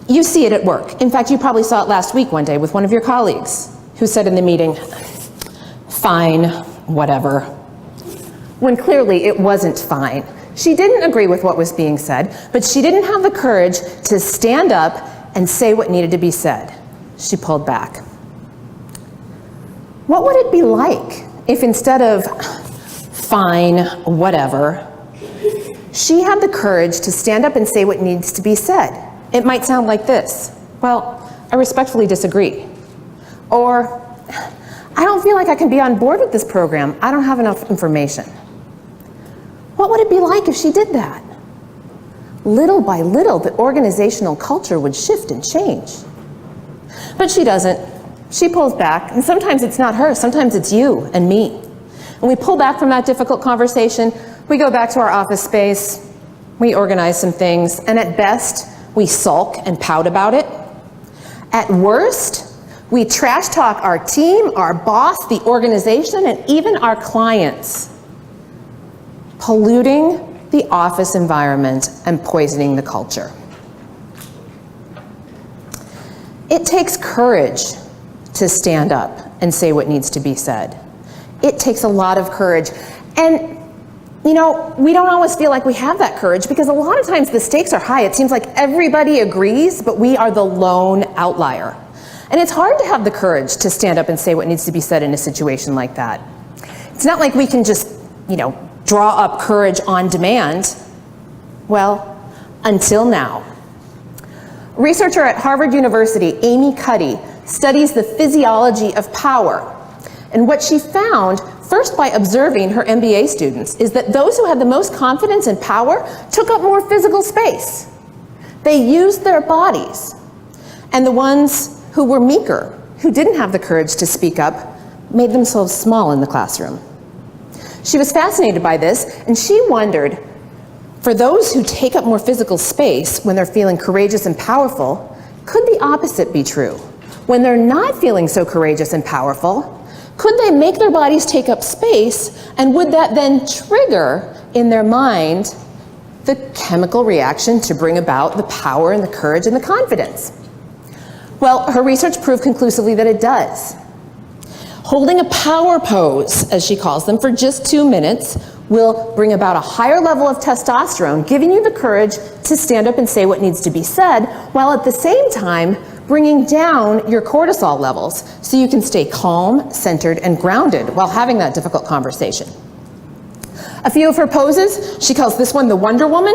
You see it at work. In fact, you probably saw it last week one day with one of your colleagues who said in the meeting, "Fine, whatever," when clearly it wasn't fine. She didn't agree with what was being said, but she didn't have the courage to stand up and say what needed to be said. She pulled back. What would it be like if instead of "fine, whatever," she had the courage to stand up and say what needs to be said? It might sound like this: "Well, I respectfully disagree." Or, "I don't feel like I can be on board with this program. I don't have enough information." What would it be like if she did that? Little by little, the organizational culture would shift and change. But she doesn't. She pulls back, and sometimes it's not her, sometimes it's you and me. And we pull back from that difficult conversation, we go back to our office space, we organize some things, and at best, we sulk and pout about it. At worst, we trash talk our team, our boss, the organization, and even our clients, polluting the office environment and poisoning the culture. It takes courage to stand up and say what needs to be said. It takes a lot of courage. And you know, we don't always feel like we have that courage because a lot of times the stakes are high. It seems like everybody agrees, but we are the lone outlier. And it's hard to have the courage to stand up and say what needs to be said in a situation like that. It's not like we can just, draw up courage on demand. Well, until now. Researcher at Harvard University, Amy Cuddy, studies the physiology of power. And what she found, first by observing her MBA students, is that those who had the most confidence and power took up more physical space. They used their bodies. And the ones who were meeker, who didn't have the courage to speak up, made themselves small in the classroom. She was fascinated by this, and she wondered, for those who take up more physical space when they're feeling courageous and powerful, could the opposite be true? When they're not feeling so courageous and powerful, could they make their bodies take up space, and would that then trigger in their mind the chemical reaction to bring about the power and the courage and the confidence? Well, her research proved conclusively that it does. Holding a power pose, as she calls them, for just 2 minutes will bring about a higher level of testosterone, giving you the courage to stand up and say what needs to be said, while at the same time bringing down your cortisol levels so you can stay calm, centered, and grounded while having that difficult conversation. A few of her poses, she calls this one the Wonder Woman.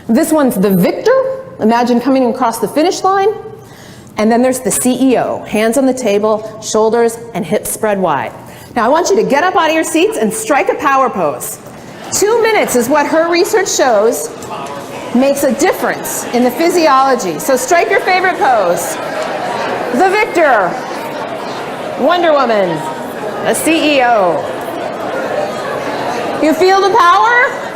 This one's the Victor. Imagine coming across the finish line. And then there's the CEO, hands on the table, shoulders and hips spread wide. Now I want you to get up out of your seats and strike a power pose. 2 minutes is what her research shows makes a difference in the physiology. So strike your favorite pose. The Victor, Wonder Woman, the CEO. You feel the power?